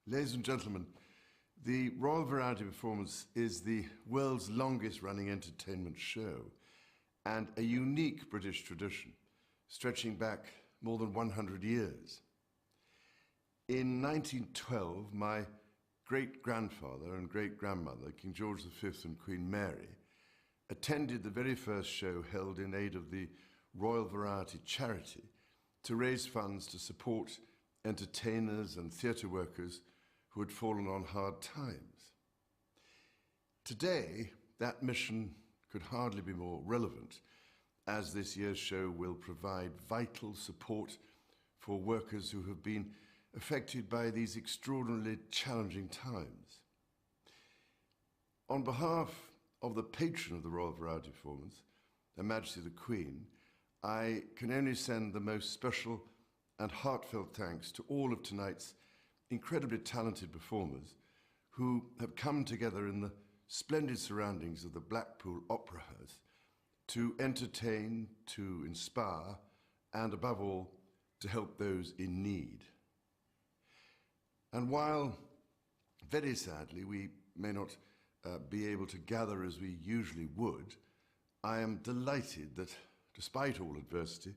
Ladies and gentlemen, the Royal Variety Performance is the world's longest-running entertainment show and a unique British tradition stretching back more than 100 years. In 1912, my great-grandfather and great-grandmother, King George V and Queen Mary, attended the very first show held in aid of the Royal Variety Charity to raise funds to support entertainers and theatre workers who had fallen on hard times. Today, that mission could hardly be more relevant, as this year's show will provide vital support for workers who have been affected by these extraordinarily challenging times. On behalf of the patron of the Royal Variety Performance, Her Majesty the Queen, I can only send the most special and heartfelt thanks to all of tonight's incredibly talented performers who have come together in the splendid surroundings of the Blackpool Opera House to entertain, to inspire, and above all, to help those in need. And while, very sadly, we may not be able to gather as we usually would, I am delighted that, despite all adversity,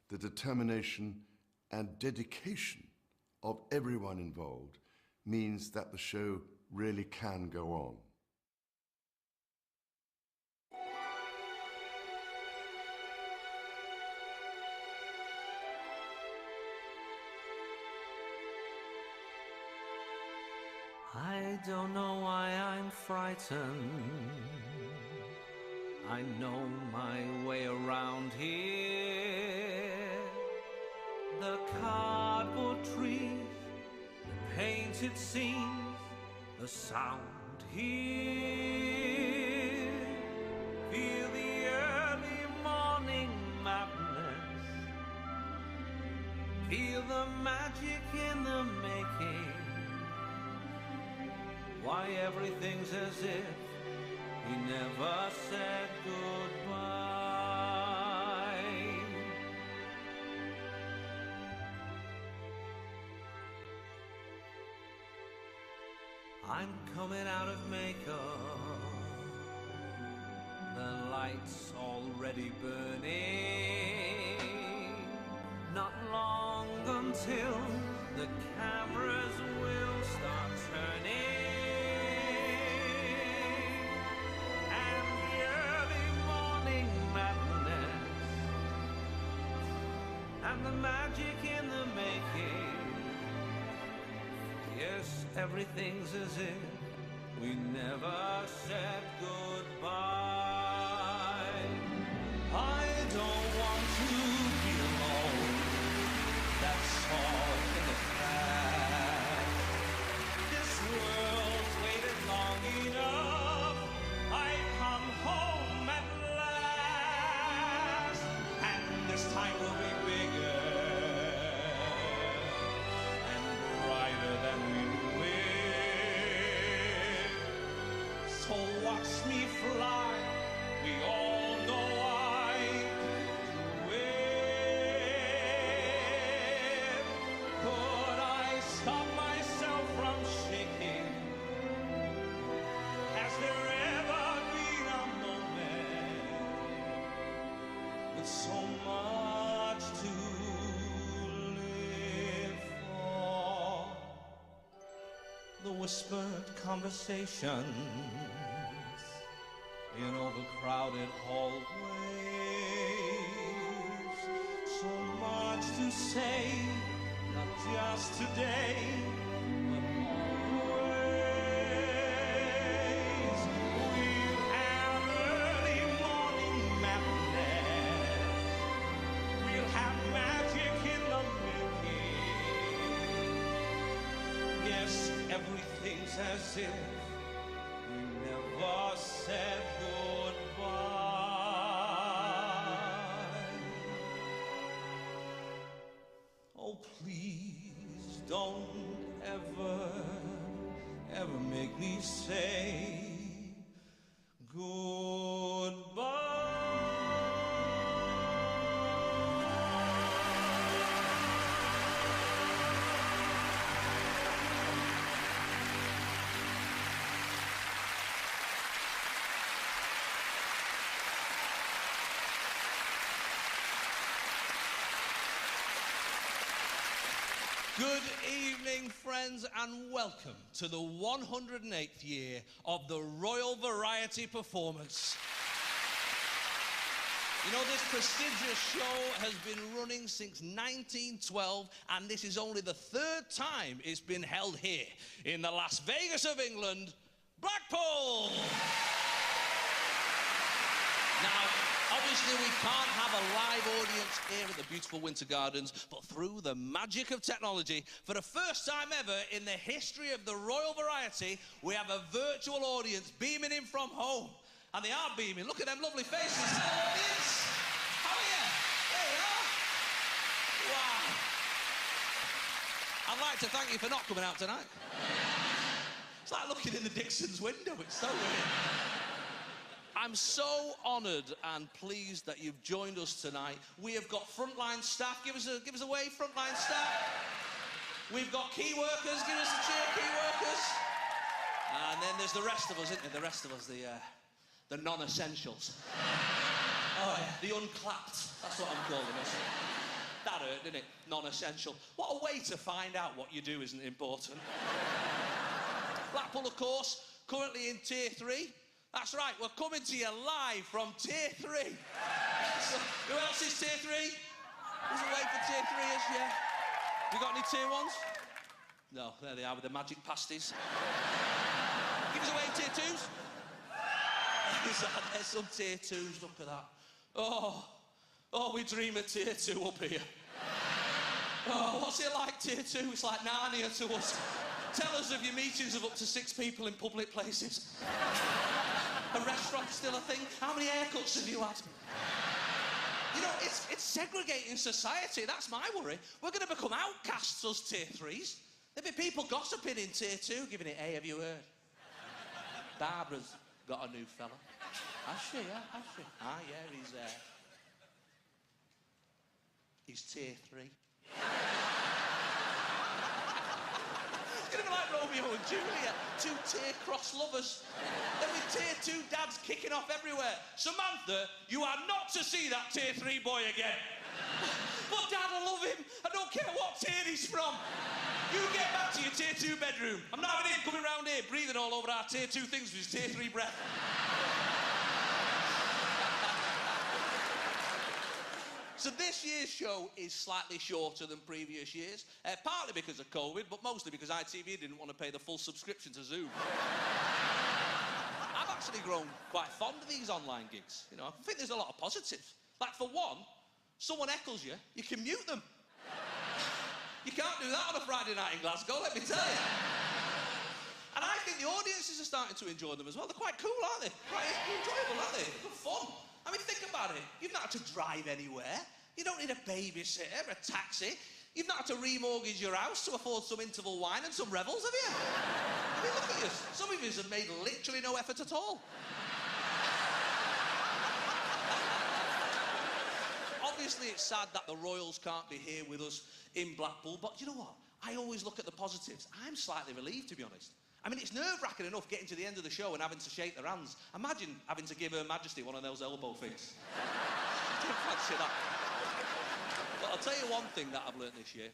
the determination and dedication of everyone involved means that the show really can go on. I don't know why I'm frightened. I know my way around here. The cardboard trees, the painted scenes, the sound here. Feel the early morning madness. Feel the magic in the making. Why everything's as if we never said goodbye. I'm coming out of makeup, the light's already burning. Not long until the cameras will start turning. And the magic in the making. Yes, everything's as if we never said goodbye. I don't want to be alone. That's all in the past. This world's waited long enough. I come home at last. And this time will be bigger and brighter than we knew it. So watch me fly, we all know I do it. Could I stop myself from shaking? Has there ever been a moment with so much to live for? The whispered conversations in overcrowded hallways. So much to say, not just today, but always. We'll have early morning madness. We'll have magic in the making. Yes, everything's as if we never said goodbye. Oh, please don't ever make me say goodbye. Good evening, friends, and welcome to the 108th year of the Royal Variety Performance. You know, this prestigious show has been running since 1912, and this is only the third time it's been held here in the Las Vegas of England, Blackpool. Now, obviously, we can't have a live audience here at the beautiful Winter Gardens, but through the magic of technology, for the first time ever in the history of the Royal Variety, we have a virtual audience beaming in from home. And they are beaming. Look at them lovely faces. Hello, audience. How are you? There you are. Wow. I'd like to thank you for not coming out tonight. It's like looking in the Dixon's window. It's so weird. I'm so honoured and pleased that you've joined us tonight. We have got frontline staff. Give us a wave, frontline staff. We've got key workers. Give us a cheer, key workers. And then there's the rest of us, isn't there? The rest of us, the non-essentials. Oh, yeah. The unclapped. That's what I'm calling us. That hurt, didn't it? Non-essential. What a way to find out what you do isn't important. Blackpool, of course, currently in Tier 3. That's right, we're coming to you live from Tier 3. So, who else is Tier 3? Who's away for Tier 3-ers, yeah? You got any Tier 1s? No, there they are with the magic pasties. Give us away in Tier 2s. There's some Tier 2s, look at that. Oh, we dream of Tier 2 up here. Oh, what's it like, Tier 2? It's like Narnia to us. Tell us of your meetings of up to 6 people in public places. A restaurant's still a thing? How many haircuts have you had? You know, it's segregating society, that's my worry. We're going to become outcasts, us Tier 3s. There'll be people gossiping in Tier 2, giving it, hey, have you heard? Barbara's got a new fella. Has she, yeah? Has she? Ah, yeah, he's Tier 3. It's going to be like Romeo and Juliet, 2 tier-cross lovers. Then with Tier 2 dads kicking off everywhere. Samantha, you are not to see that Tier 3 boy again. But Dad, I love him. I don't care what tier he's from. You get back to your Tier 2 bedroom. I'm not having him coming round here breathing all over our Tier 2 things with his Tier 3 breath. So this year's show is slightly shorter than previous years, partly because of COVID, but mostly because ITV didn't want to pay the full subscription to Zoom. I've actually grown quite fond of these online gigs. You know, I think there's a lot of positives. Like, for one, someone heckles you, you can mute them. You can't do that on a Friday night in Glasgow, let me tell you. And I think the audiences are starting to enjoy them as well. They're quite cool, aren't they? Quite enjoyable, aren't they? They're fun. I mean, think about it. You've not had to drive anywhere. You don't need a babysitter, a taxi. You've not had to remortgage your house to afford some interval wine and some revels, have you? I mean, look at you. Some of you have made literally no effort at all. Obviously, it's sad that the Royals can't be here with us in Blackpool, but you know what? I always look at the positives. I'm slightly relieved, to be honest. I mean, it's nerve-wracking enough getting to the end of the show and having to shake their hands. Imagine having to give Her Majesty one of those elbow things. I don't fancy that. But I'll tell you one thing that I've learnt this year.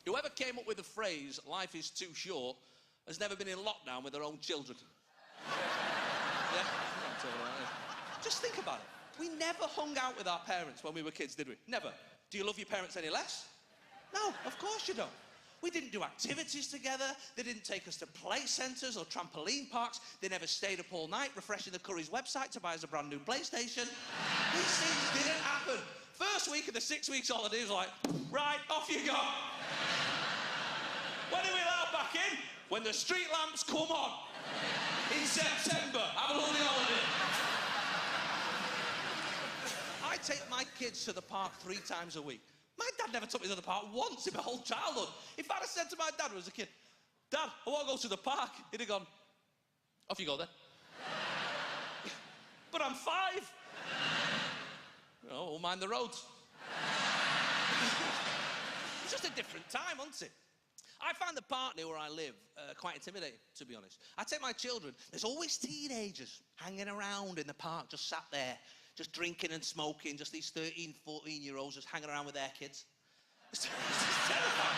Whoever came up with the phrase, life is too short, has never been in lockdown with their own children. Yeah? Just think about it. We never hung out with our parents when we were kids, did we? Never. Do you love your parents any less? No, of course you don't. We didn't do activities together. They didn't take us to play centres or trampoline parks. They never stayed up all night refreshing the Curry's website to buy us a brand new PlayStation. These things didn't happen. First week of the 6 weeks holiday was like, right, off you go. When are we allowed back in? When the street lamps come on. In September. Have a lovely holiday. I take my kids to the park 3 times a week. My dad never took me to the park once in my whole childhood. If I'd have said to my dad when I was a kid, Dad, I want to go to the park, he'd have gone, off you go then. But I'm 5. Oh, we'll mind the roads. It's just a different time, isn't it? I find the park near where I live quite intimidating, to be honest. I take my children, there's always teenagers hanging around in the park, just sat there, just drinking and smoking, just these 13, 14-year-olds just hanging around with their kids. It's terrifying.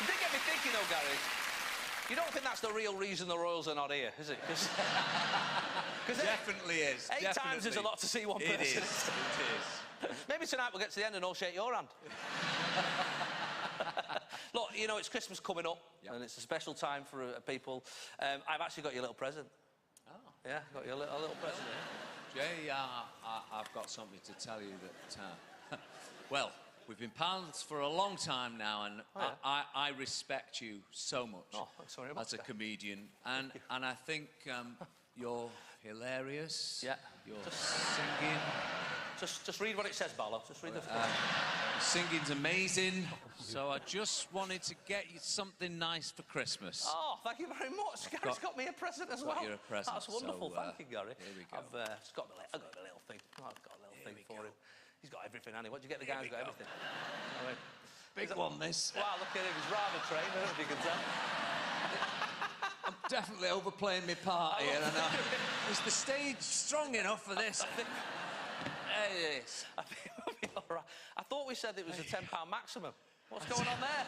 It did get me thinking, though, Gary. You don't think that's the real reason the Royals are not here, is it? Because Definitely is. Eight times is a lot to see one person. It is. Maybe tonight we'll get to the end and I'll shake your hand. Look, you know, it's Christmas coming up, and it's a special time for people. I've actually got you a little present. Oh. Yeah, got you a little present. Jay, I've got something to tell you that... well, we've been pals for a long time now, and I respect you so much sorry as a comedian, and I think you're hilarious. Yeah. You're singing. Just read what it says, Barlow. Just read the... Singing's amazing, so I just wanted to get you something nice for Christmas. Oh, thank you very much. Gary's got me a present as well. You a present. That's wonderful. So, thank you, Gary. Here we go. I've got a little thing. I've got a little thing for him. He's got everything, hasn't he? What do you get the guy who's got everything? Big one, this. Wow, look at him. He's rather trained. I don't know if you can tell. I'm definitely overplaying my part here, and is the stage strong enough for this? There it is. I think we'll be all right. I thought we said it was a £10 maximum. What's going on there?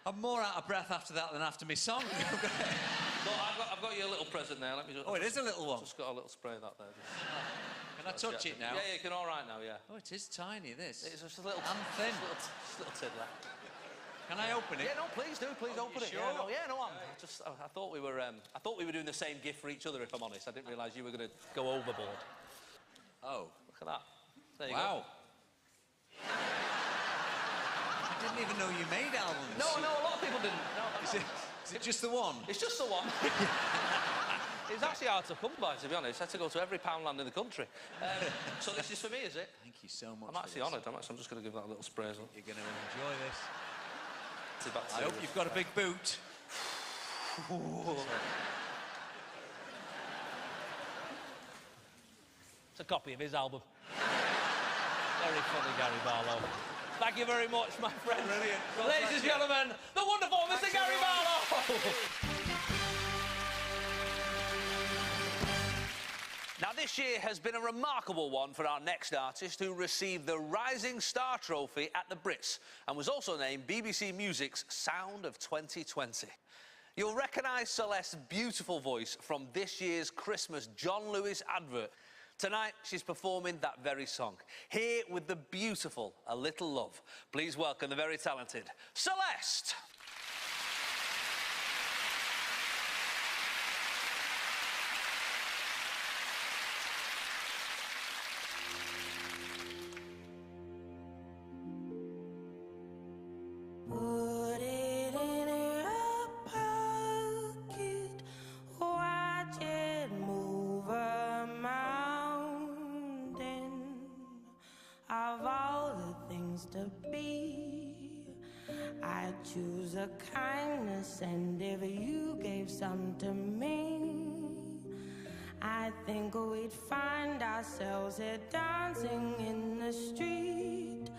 I'm more out of breath after that than after my song. Look, I've got you a little present there. Let me just... Oh, it is a little one. Just got a little spray of that there. Can I touch it now? Yeah, you can all right now, yeah. Oh, it is tiny, this. It's just a little... I'm thin. Just a little tiddler. Can I open it? Yeah, no, please do. Please open it. Sure? Yeah, no, I thought we were doing the same gift for each other, if I'm honest. I didn't realise you were going to go overboard. Oh. Look at that. There you go. Wow. I didn't even know you made albums. No, a lot of people didn't. No. Is it just the one? It's just the one. It's actually hard to come by, to be honest. I had to go to every poundland in the country. So this is for me, is it? Thank you so much. I'm actually honoured. I'm just going to give that a little spray as well. You're going to enjoy this. I hope you've got a big boot. It's a copy of his album. Very funny, Gary Barlow. Thank you very much, my friend. Brilliant. Ladies and gentlemen, the wonderful Mr. Gary Barlow. Now, this year has been a remarkable one for our next artist, who received the Rising Star Trophy at the Brits and was also named BBC Music's Sound of 2020. You'll recognise Celeste's beautiful voice from this year's Christmas John Lewis advert. Tonight, she's performing that very song. Here with the beautiful A Little Love. Please welcome the very talented Celeste. To be, I choose a kindness, and if you gave some to me, I think we'd find ourselves here dancing in the street.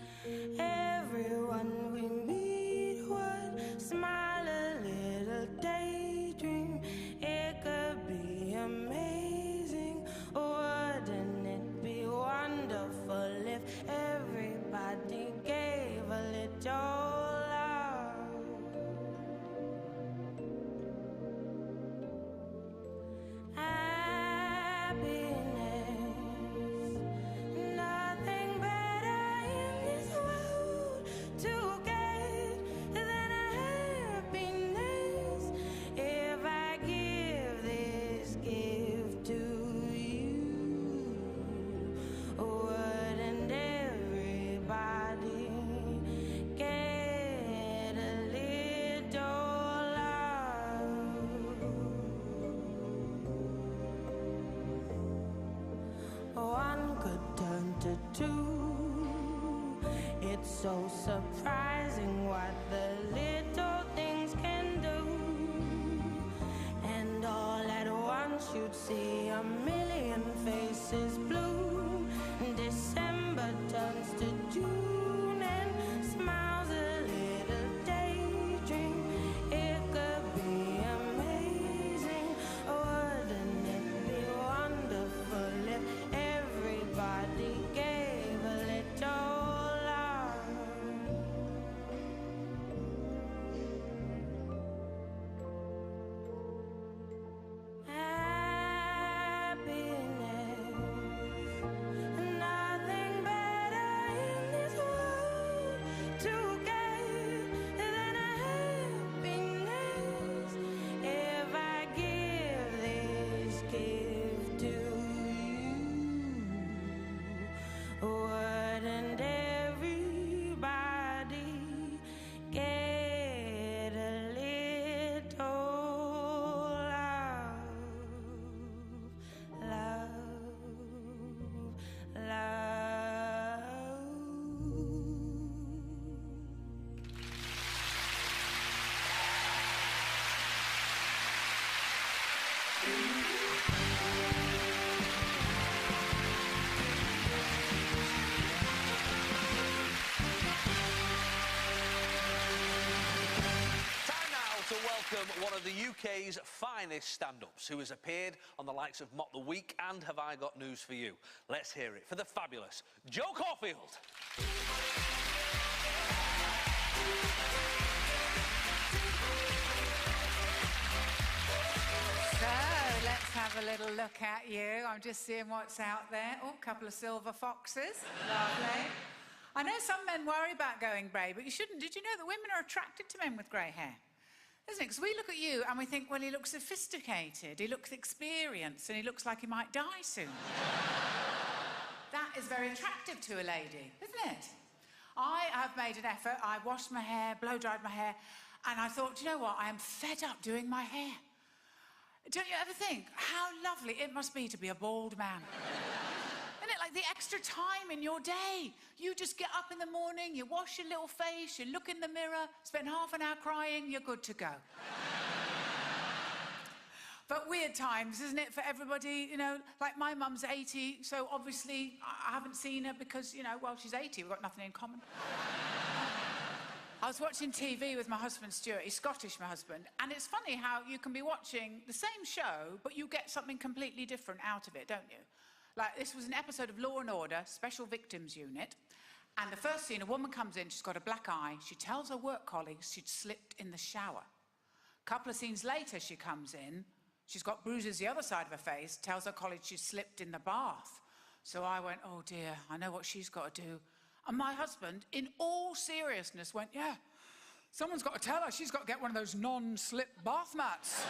Everyone we meet would smile a little daydream. It could be amazing, wouldn't it be wonderful if everybody gave a little love? Happiness, nothing better in this world. welcome one of the UK's finest stand-ups who has appeared on the likes of Mock the Week and Have I Got News for You. Let's hear it for the fabulous Jo Caulfield. So, let's have a little look at you. I'm just seeing what's out there. Oh, a couple of silver foxes. Lovely. I know some men worry about going grey, but you shouldn't. Did you know that women are attracted to men with grey hair? Isn't it? Because we look at you and we think, well, he looks sophisticated, he looks experienced, and he looks like he might die soon. That is very attractive to a lady, isn't it? I have made an effort. I washed my hair, blow-dried my hair, and I thought, do you know what? I am fed up doing my hair. Don't you ever think how lovely it must be to be a bald man? Isn't it? Like the extra time in your day. You just get up in the morning, you wash your little face, you look in the mirror, spend half an hour crying, you're good to go. But weird times, isn't it, for everybody? You know, like my mum's 80, so obviously I haven't seen her because, you know, well, she's 80, we've got nothing in common. I was watching TV with my husband, Stuart. He's Scottish, my husband. And it's funny how you can be watching the same show, but you get something completely different out of it, don't you? Like, this was an episode of Law & Order, Special Victims Unit. And the first scene, a woman comes in, she's got a black eye. She tells her work colleagues she'd slipped in the shower. A couple of scenes later, she comes in. She's got bruises the other side of her face, tells her colleagues she's slipped in the bath. So I went, oh, dear, I know what she's got to do. And my husband, in all seriousness, went, yeah, someone's got to tell her she's got to get one of those non-slip bath mats.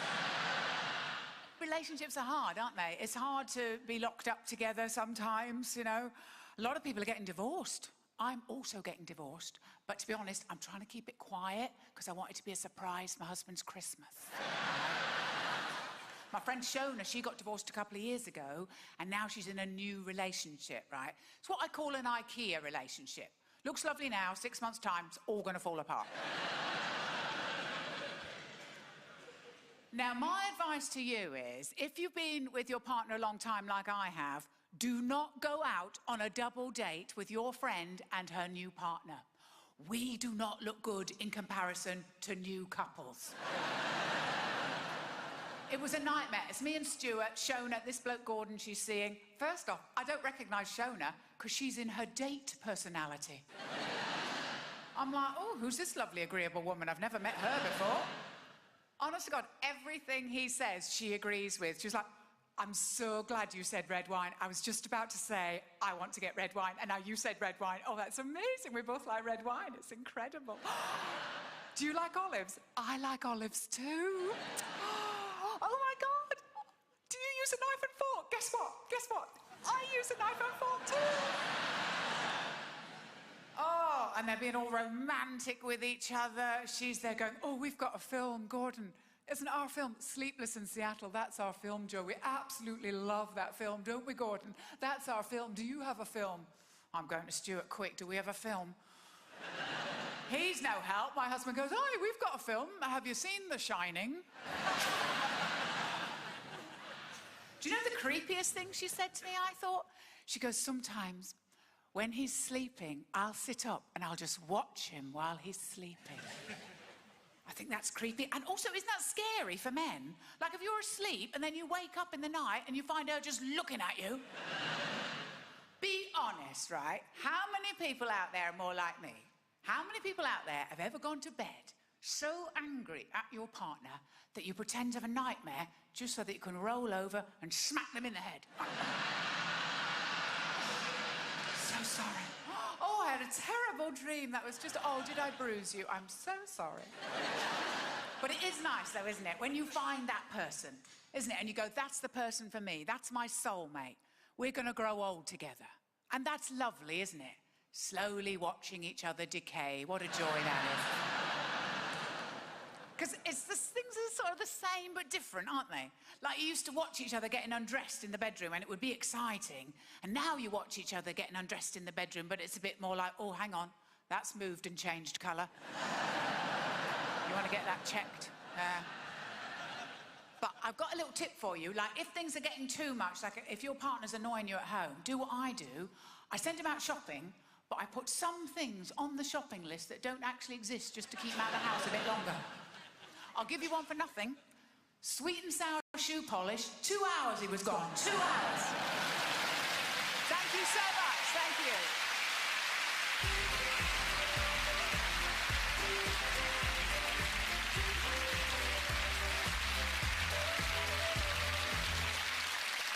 Relationships are hard, aren't they? It's hard to be locked up together sometimes, you know. A lot of people are getting divorced. I'm also getting divorced. But to be honest, I'm trying to keep it quiet because I want it to be a surprise for my husband's Christmas. My friend Shona, she got divorced a couple of years ago, and now she's in a new relationship, right? It's what I call an IKEA relationship. Looks lovely now, 6 months' time, it's all going to fall apart. Now, my advice to you is, if you've been with your partner a long time like I have, do not go out on a double date with your friend and her new partner. We do not look good in comparison to new couples. It was a nightmare. It's me and Stuart, Shona, this bloke Gordon she's seeing. First off, I don't recognise Shona because she's in her date personality. I'm like, oh, who's this lovely, agreeable woman? I've never met her before. Honest to God, everything he says, she agrees with. She's like, I'm so glad you said red wine. I was just about to say, I want to get red wine, and now you said red wine. Oh, that's amazing. We both like red wine. It's incredible. Do you like olives? I like olives too. Oh, my God. Do you use a knife and fork? Guess what? Guess what? I use a knife and fork too. Oh, and they're being all romantic with each other. She's there going, oh, we've got a film, Gordon. Isn't our film Sleepless in Seattle? That's our film, Joe. We absolutely love that film, don't we, Gordon? That's our film. Do you have a film? I'm going to Stuart quick. Do we have a film? He's no help. My husband goes, oh, we've got a film. Have you seen The Shining? Do you know the creepiest thing she said to me, I thought? She goes, sometimes when he's sleeping, I'll sit up and I'll just watch him while he's sleeping. I think that's creepy. And also, isn't that scary for men? Like, if you're asleep and then you wake up in the night and you find her just looking at you. Be honest, right? How many people out there are more like me? How many people out there have ever gone to bed so angry at your partner that you pretend to have a nightmare just so that you can roll over and smack them in the head? So sorry. Oh, I had a terrible dream. That was just, oh, did I bruise you? I'm so sorry. But it is nice, though, isn't it? When you find that person, isn't it? And you go, that's the person for me. That's my soulmate. We're going to grow old together. And that's lovely, isn't it? Slowly watching each other decay. What a joy that is. Because things are sort of the same but different, aren't they? Like, you used to watch each other getting undressed in the bedroom and it would be exciting. And now you watch each other getting undressed in the bedroom, but it's a bit more like, oh, hang on, that's moved and changed colour. You want to get that checked? But I've got a little tip for you. Like, if things are getting too much, like if your partner's annoying you at home, do what I do. I send him out shopping, but I put some things on the shopping list that don't actually exist just to keep him out of the house a bit longer. I'll give you one for nothing. Sweet and sour shoe polish. 2 hours he was gone. 2 hours. Thank you so much. Thank you.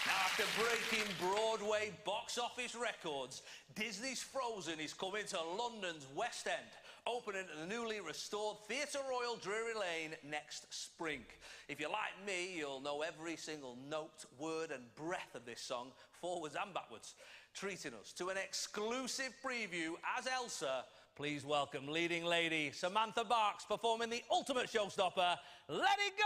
After breaking Broadway box office records, Disney's Frozen is coming to London's West End, opening at the newly restored Theatre Royal Drury Lane next spring. If you're like me, you'll know every single note, word and breath of this song, forwards and backwards. Treating us to an exclusive preview as Elsa, please welcome leading lady Samantha Barks performing the ultimate showstopper, Let It Go!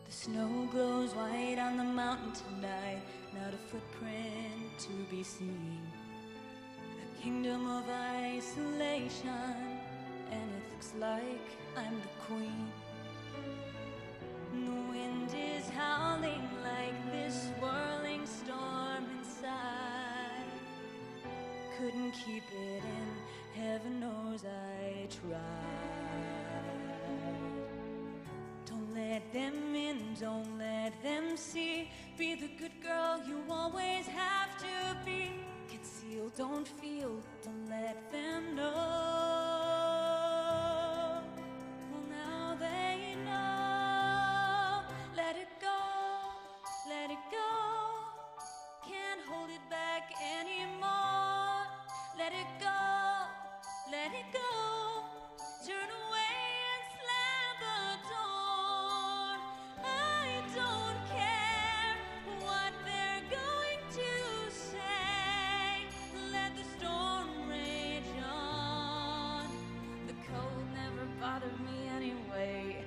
The snow glows white on the mountain tonight, not a footprint to be seen. A kingdom of isolation, and it looks like I'm the queen. The wind is howling like this swirling storm inside. Couldn't keep it in, heaven knows I tried. Don't let them in, don't let them see. Be the good girl you always have to be. Conceal, don't feel, don't let them know. Well, now they know. Let it go, let it go. Can't hold it back anymore. Let it go, let it go. Turn away and slam the door. I don't care what they're going to say. Let the storm rage on. The cold never bothered me anyway.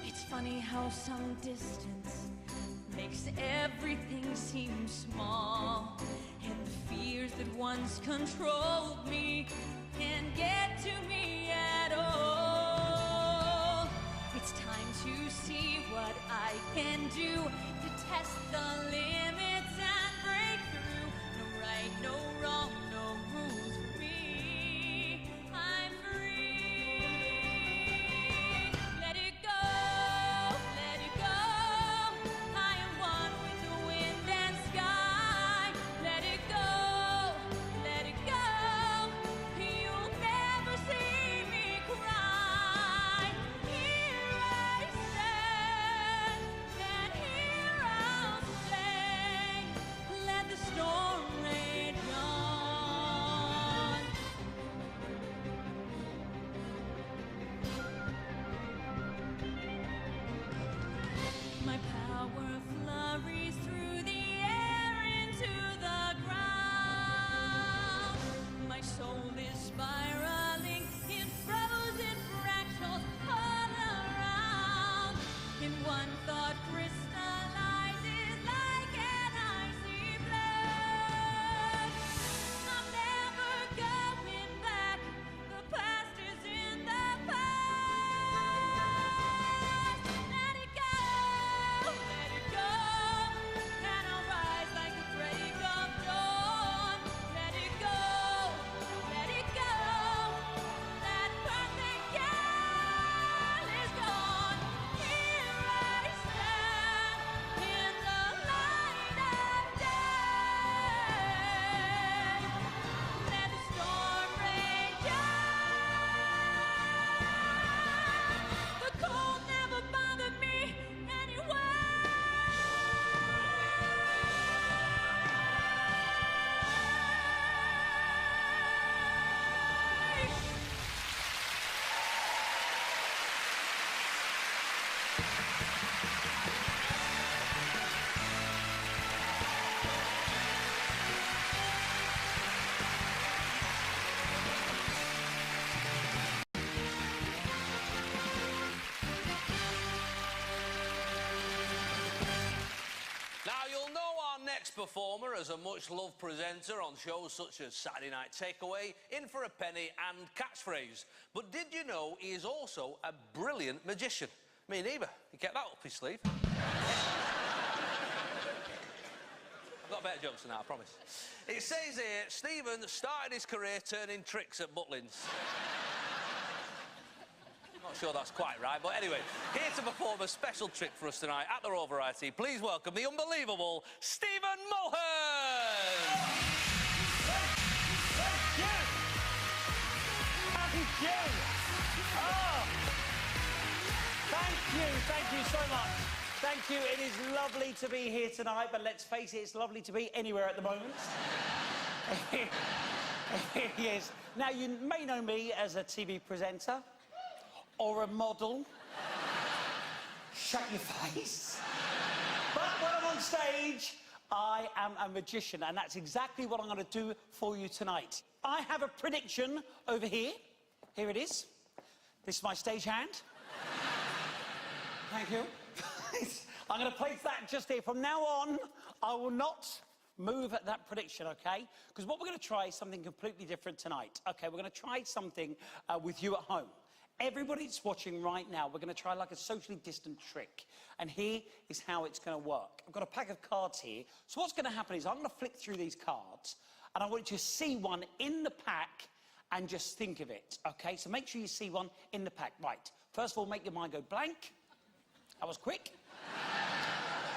It's funny how some distance makes everything seem small, and the fears that once controlled me can't get to me at all. It's time to see what I can do to test the limits and break through. No right, no wrong, no rules for me. I'm free. Let it go, let it go. I am one with the wind and sky. Let it go, let it go. You'll never see me cry. Here I stand, and here I'll stay. Let the storm rage on. My power flurries through the air into the ground. My soul is spiraling in frozen fractals all around. In one thought crystallizes like an icy blood. I'm never going back. The past is in the past. Let it go, let it go. And I'll rise like the break of dawn. Let it go, let it go. That perfect girl is gone. Here I stand in the light of day. Let the storm rage on. The cold never bothered me anyway. Now, you'll know our next next performer is a much-loved presenter on shows such as Saturday Night Takeaway, In for a Penny and Catchphrase. But did you know he is also a brilliant magician? Me neither. He kept that up his sleeve. I've got better jokes than that, I promise. It says here, Stephen started his career turning tricks at Butlins. Not sure that's quite right, but anyway, here to perform a special trick for us tonight at the Royal Variety. Please welcome the unbelievable Stephen Mulhern. Thank you. Oh, thank you so much. Thank you. It is lovely to be here tonight, but let's face it, it's lovely to be anywhere at the moment. Yes. Now, you may know me as a TV presenter or a model. Shut your face. But when I'm on stage, I am a magician, and that's exactly what I'm going to do for you tonight. I have a prediction over here. Here it is. This is my stage hand. Thank you. I'm going to place that just here. From now on, I will not move at that prediction, OK? Because what we're going to try is something completely different tonight. OK, we're going to try something with you at home. Everybody's watching right now. We're going to try like a socially distant trick. And here is how it's going to work. I've got a pack of cards here. So what's going to happen is I'm going to flick through these cards, and I want you to see one in the pack and just think of it, OK? So make sure you see one in the pack. Right. First of all, make your mind go blank. That was quick.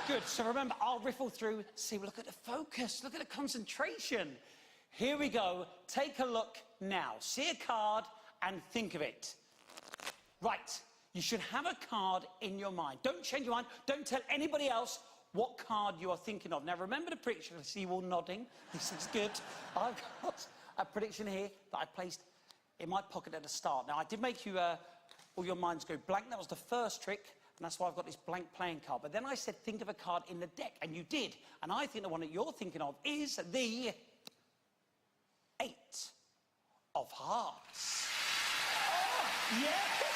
Good. So remember, I'll riffle through. See, look at the focus. Look at the concentration. Here we go. Take a look now. See a card and think of it. Right. You should have a card in your mind. Don't change your mind. Don't tell anybody else what card you are thinking of. Now, remember the prediction. I see you all nodding. This is good. I've got a prediction here that I placed in my pocket at the start. Now, I did make you all your minds go blank. That was the first trick, and that's why I've got this blank playing card. But then I said, think of a card in the deck, and you did. And I think the one that you're thinking of is the 8 of Hearts. Oh, yes!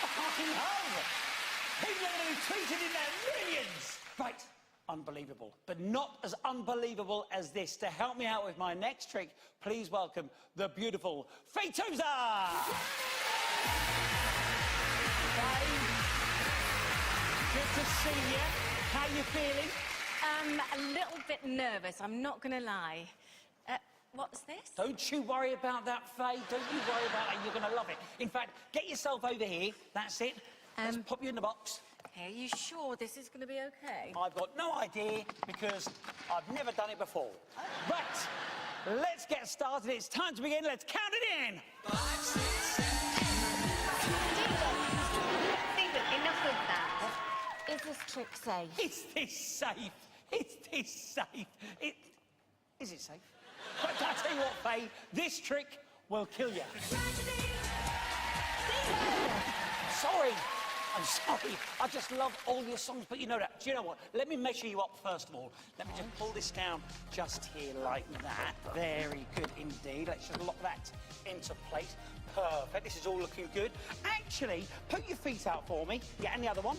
I know! People are going to be tweeted in their millions! Right, unbelievable. But not as unbelievable as this. To help me out with my next trick, please welcome the beautiful Fatoza! Hey, good to see you. How you feeling? A little bit nervous, I'm not going to lie. What's this? Don't you worry about that, Faye. Don't you worry about it. You're going to love it. In fact, get yourself over here. That's it. Let's pop you in the box. Are you sure this is going to be okay? I've got no idea because I've never done it before. Right, let's get started. It's time to begin. Let's count it in. 5, 6, 7, 8. Stephen, enough of that. Is this trick safe? Is this safe? Is this safe? Is it safe? But I'll tell you what, Faye, this trick will kill you. Sorry. I'm sorry. I just love all your songs, but you know that. Do you know what? Let me measure you up first of all. Let me just pull this down just here like that. Very good indeed. Let's just lock that into place. Perfect. This is all looking good. Actually, put your feet out for me. Yeah, and the other one.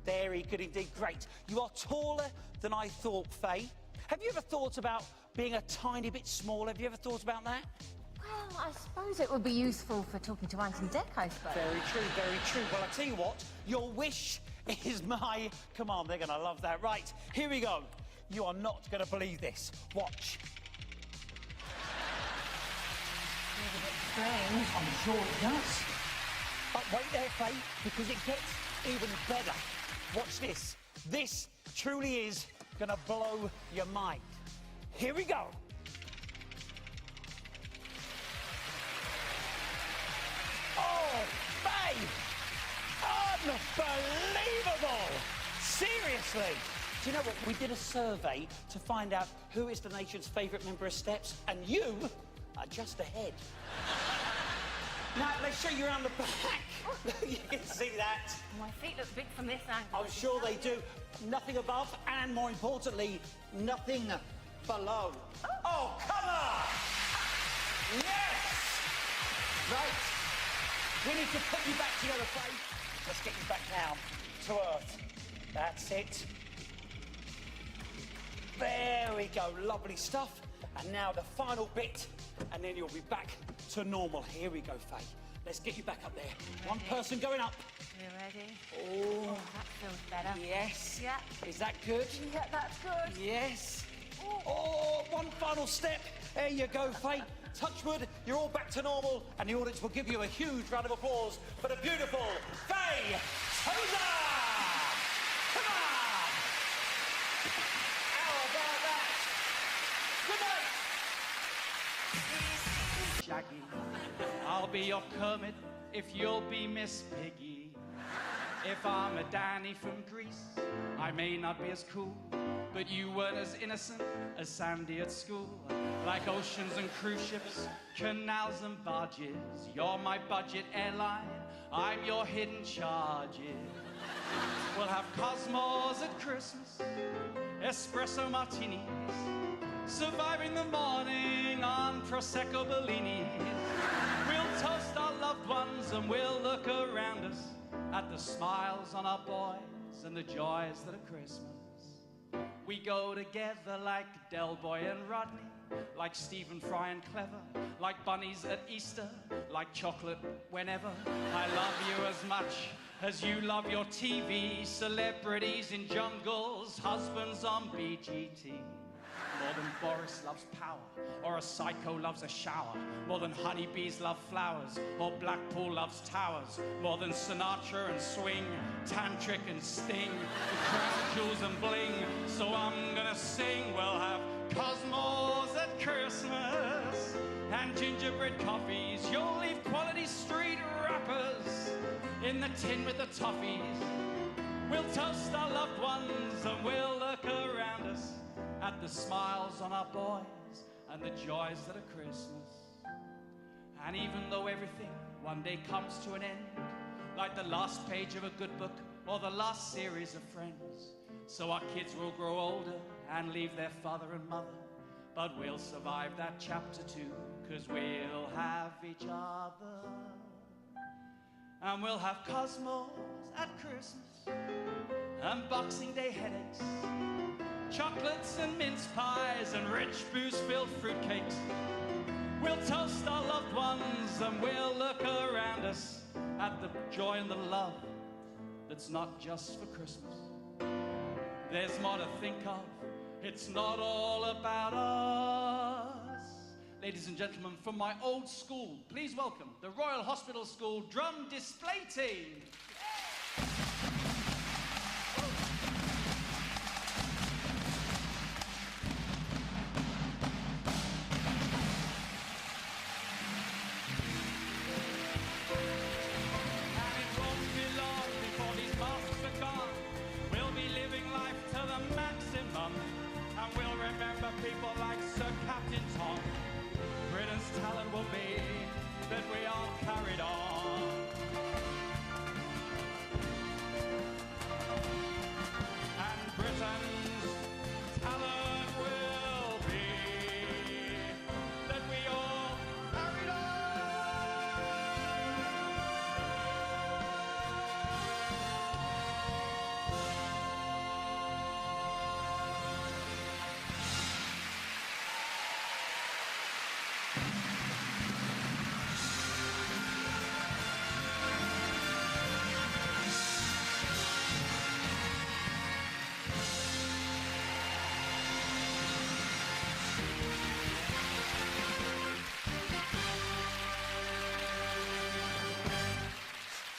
Very good indeed. Great. You are taller than I thought, Faye. Have you ever thought about being a tiny bit smaller? Have you ever thought about that? Well, I suppose it would be useful for talking to Ant and Dec, I suppose. Very true, very true. Well, I tell you what, your wish is my command. They're going to love that. Right, here we go. You are not going to believe this. Watch. Strange. I'm sure it does. But wait there, Faye, because it gets even better. Watch this. This truly is going to blow your mind. Here we go. Oh, Faye! Unbelievable! Seriously! Do you know what? We did a survey to find out who is the nation's favourite member of Steps, and you are just ahead. Now, let's show you around the back. You can see that. My feet look big from this angle. I'm sure they do. Nothing above, and more importantly, nothing below. Oh, come on! Yes! Right. We need to put you back together, Faye. Let's get you back now to earth. That's it. Very you go, lovely stuff. And now the final bit, and then you'll be back to normal. Here we go, Faye. Let's get you back up there. One person going up. You ready? Oh, that feels better. Yes. Yeah. Is that good? Yeah, that's good. Yes. Oh, one final step. There you go, Faye. Touch wood, you're all back to normal, and the audience will give you a huge round of applause for the beautiful Faye Chaponda! Come on! How about that? Good night! Shaggy, I'll be your Kermit if you'll be Miss Piggy. If I'm a Danny from Greece, I may not be as cool, but you weren't as innocent as Sandy at school. Like oceans and cruise ships, canals and barges, you're my budget airline, I'm your hidden charges. We'll have Cosmos at Christmas, espresso martinis, surviving the morning on Prosecco Bellinis. We'll toast our loved ones and we'll look around us at the smiles on our boys and the joys that are Christmas. We go together like Del Boy and Rodney, like Stephen Fry and Clever, like bunnies at Easter, like chocolate whenever. I love you as much as you love your TV, celebrities in jungles, husbands on BGT. More than Boris loves power, or a psycho loves a shower. More than honeybees love flowers, or Blackpool loves towers. More than Sinatra and swing, tantric and sting, crown jewels and bling. So I'm gonna sing, we'll have Cosmos at Christmas, and gingerbread coffees. You'll leave quality street rappers in the tin with the toffees. We'll toast our loved ones and we'll look around us at the smiles on our boys and the joys that are Christmas. And even though everything one day comes to an end, like the last page of a good book or the last series of Friends, so our kids will grow older and leave their father and mother, but we'll survive that chapter too, 'cause we'll have each other. And we'll have Cosmos at Christmas, and Boxing Day headaches, chocolates and mince pies and rich booze-filled fruitcakes. We'll toast our loved ones and we'll look around us at the joy and the love that's not just for Christmas. There's more to think of, it's not all about us. Ladies and gentlemen, from my old school, please welcome the Royal Hospital School Drum Display Team. People like Sir Captain Tom. Britain's talent will be that we all carried on. And Britain's talent will be that we all carried on.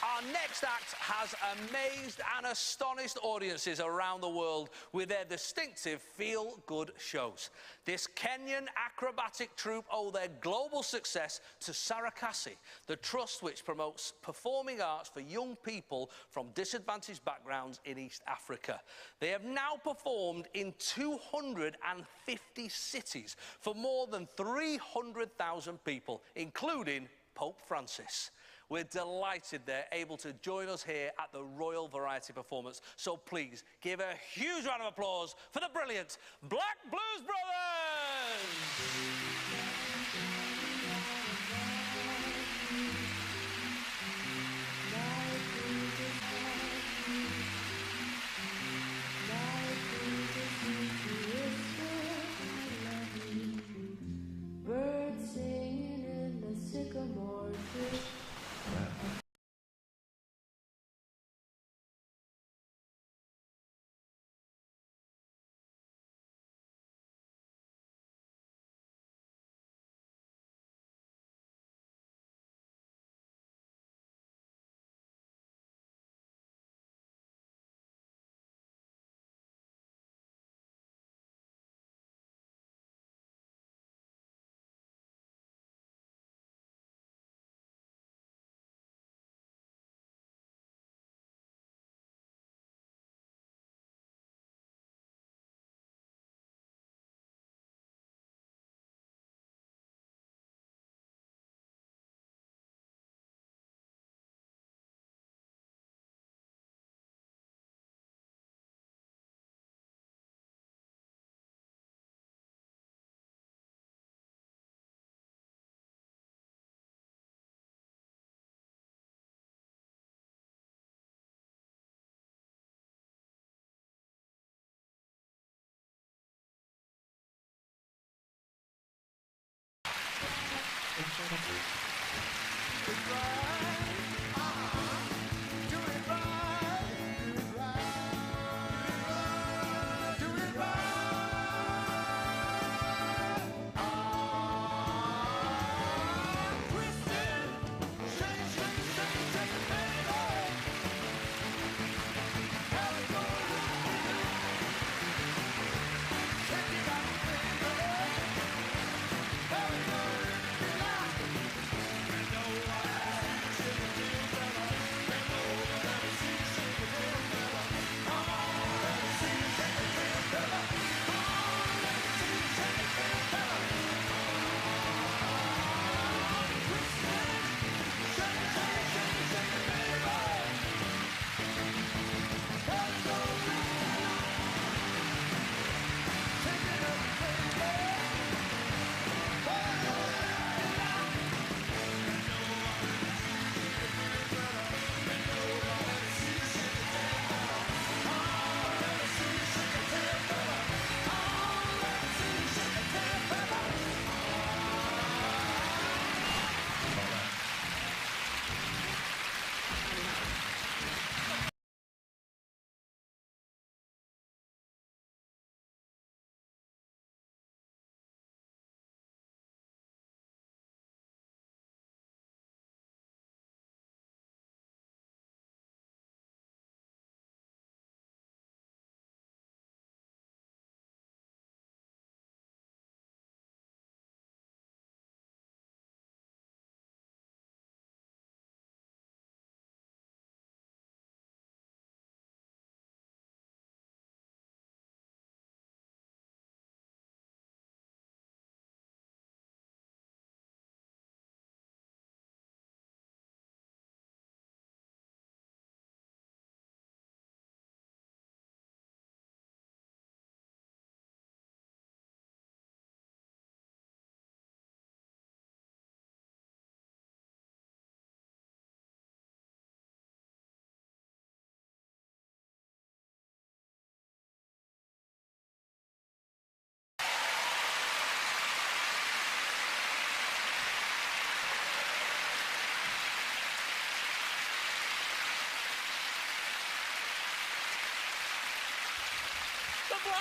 Our next act has amazed and astonished audiences around the world with their distinctive feel-good shows. This Kenyan acrobatic troupe owe their global success to Sarakasi, the trust which promotes performing arts for young people from disadvantaged backgrounds in East Africa. They have now performed in 250 cities for more than 300,000 people, including Pope Francis. We're delighted they're able to join us here at the Royal Variety Performance. So please give a huge round of applause for the brilliant Black Blues Brothers!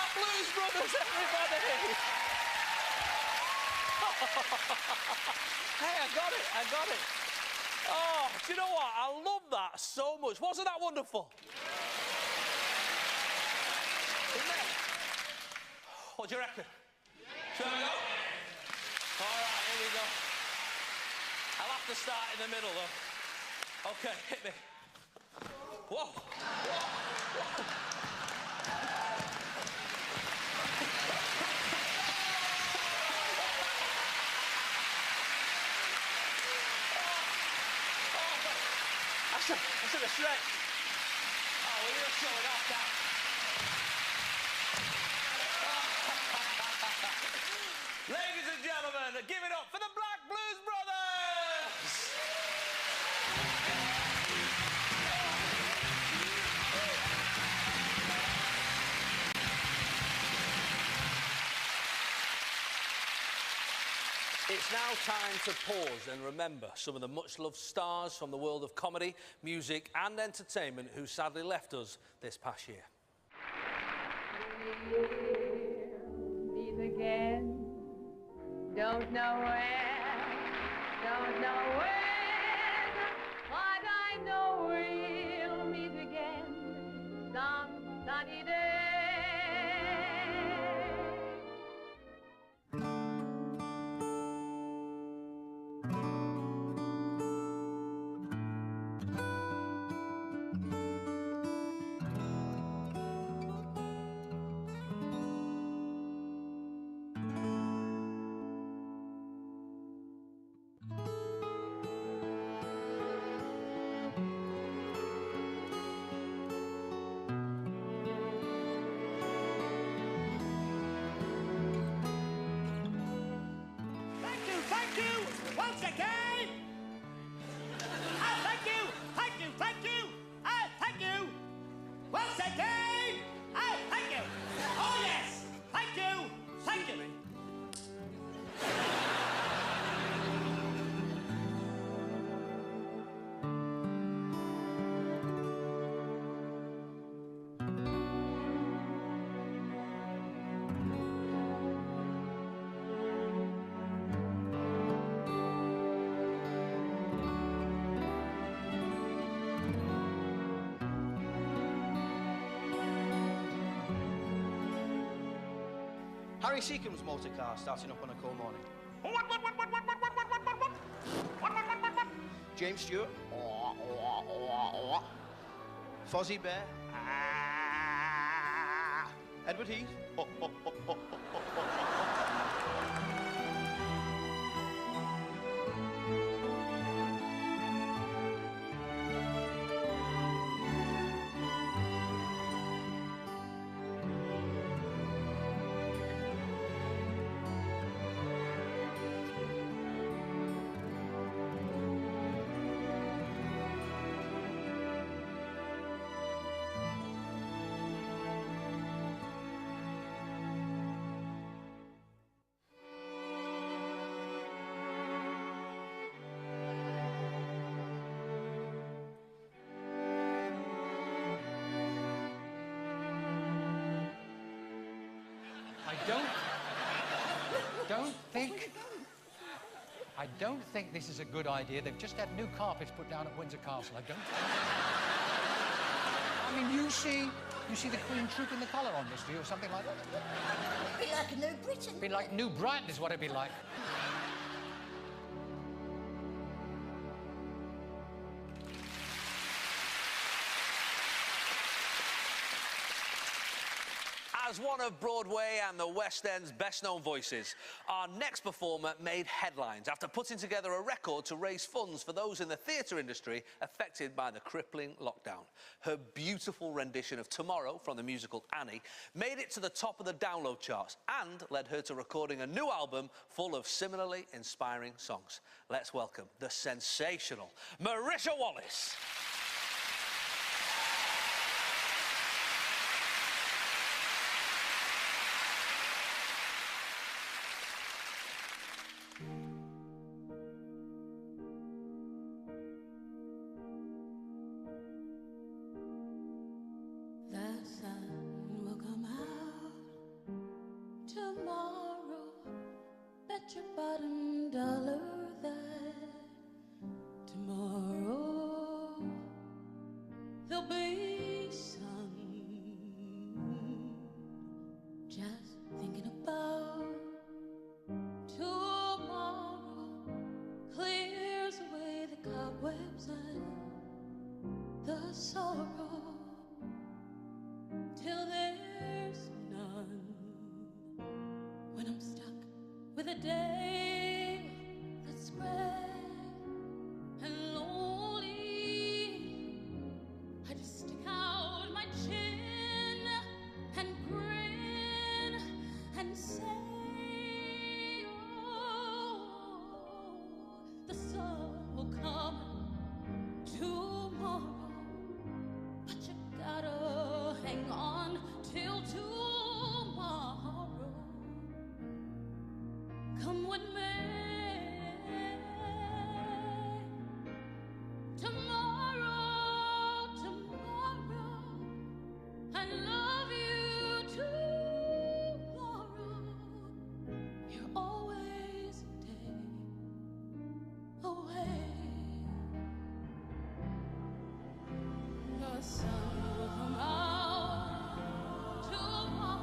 Black Blues Brothers, everybody! Hey, I got it. Oh, do you know what? I love that so much. Wasn't that wonderful? Isn't it? What do you reckon? Shall we go? All right, here we go. I'll have to start in the middle, though. OK, hit me. Whoa. Whoa. I should have stretched. Oh, well, you're showing off that. Ladies and gentlemen, give it up for the Black Blues Brothers! It's now time to pause and remember some of the much-loved stars from the world of comedy, music and entertainment who sadly left us this past year. Meet again. Don't know where, don't know when, but I know we'll meet again some sunny day. Once again! Thank you! Once again! Thank you! Oh, yes! Thank you! Harry Seacombe's motor car starting up on a cold morning. James Stewart. Fozzie Bear. Edward Heath. I don't think this is a good idea. They've just had new carpets put down at Windsor Castle. I mean, you see the Queen trooping the colour on this, do you, or something like that? It'd be like a New Britain. It'd be like New Brighton is what it'd be like. As one of Broadway and the West End's best-known voices, our next performer made headlines after putting together a record to raise funds for those in the theatre industry affected by the crippling lockdown. Her beautiful rendition of Tomorrow from the musical Annie made it to the top of the download charts and led her to recording a new album full of similarly inspiring songs. Let's welcome the sensational Marisha Wallace. The sun will come out tomorrow. Bet your bottom dollar that tomorrow there'll be sun. Just thinking about tomorrow clears away the cobwebs and the sorrow till there's none. When I'm stuck with a day that's gray and lonely, I just stick out my chin and grin and say, oh, the sun will come tomorrow, but you gotta hang on till tomorrow. Come with me. Tomorrow, tomorrow, I love you tomorrow. You're always a day away. The sun will come out tomorrow.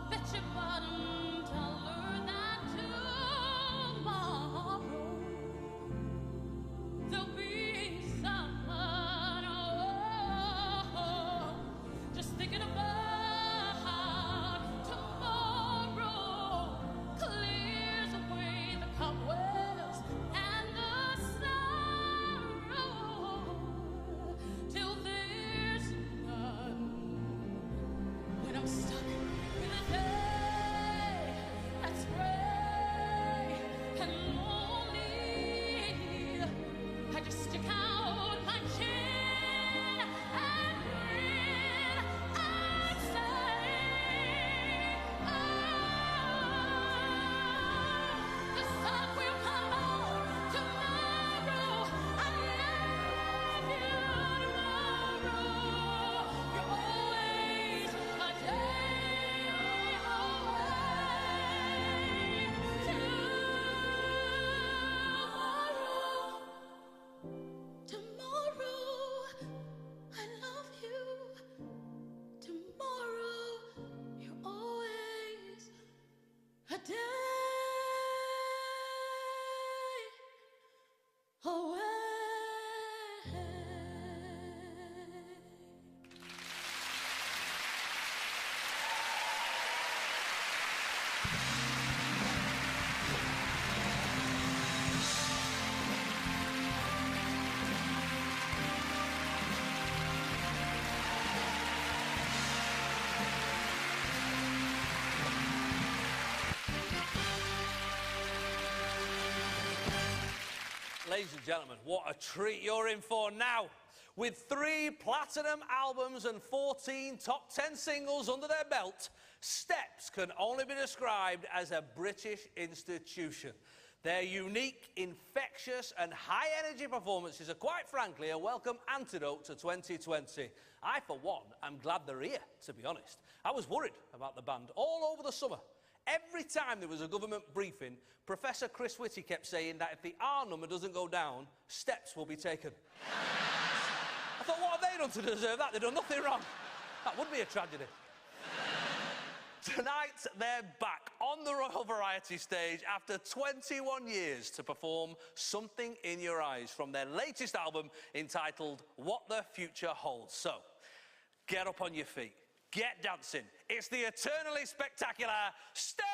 Bet your bottom dollar that tomorrow there'll be someone. Oh, just thinking about tomorrow clears away the cobwebs and the sorrow till there's none. When I'm stuck with a day that's gray and lonely, I just stick out my chin and grin and say, oh, the sun will come out tomorrow. I love you tomorrow. You're always a day away. Tomorrow, I love you. Tomorrow, you're always a day away. Ladies and gentlemen, what a treat you're in for now. With 3 platinum albums and 14 top 10 singles under their belt, Steps can only be described as a British institution. Their unique, infectious and high-energy performances are quite frankly a welcome antidote to 2020. I, for one, am glad they're here, to be honest. I was worried about the band all over the summer. Every time there was a government briefing, Professor Chris Whitty kept saying that if the R number doesn't go down, steps will be taken. I thought, what have they done to deserve that? They've done nothing wrong. That would be a tragedy. Tonight, they're back on the Royal Variety stage after 21 years to perform Something in Your Eyes from their latest album entitled What the Future Holds. So, get up on your feet, get dancing. It's the eternally spectacular Steps!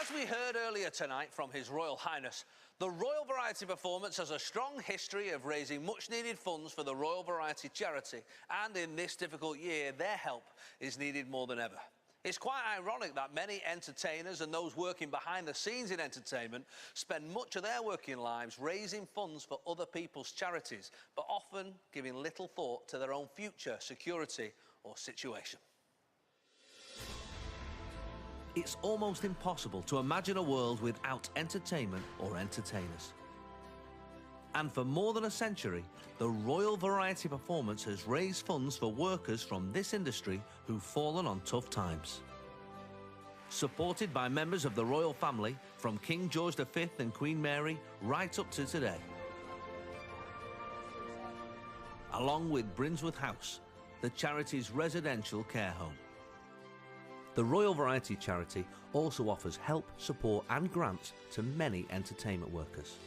As we heard earlier tonight from His Royal Highness, the Royal Variety Performance has a strong history of raising much-needed funds for the Royal Variety charity, and in this difficult year, their help is needed more than ever. It's quite ironic that many entertainers and those working behind the scenes in entertainment spend much of their working lives raising funds for other people's charities, but often giving little thought to their own future, security or situation. It's almost impossible to imagine a world without entertainment or entertainers. And for more than a century, the Royal Variety Performance has raised funds for workers from this industry who've fallen on tough times. Supported by members of the royal family, from King George V and Queen Mary right up to today. Along with Brinsworth House, the charity's residential care home. The Royal Variety Charity also offers help, support and grants to many entertainment workers.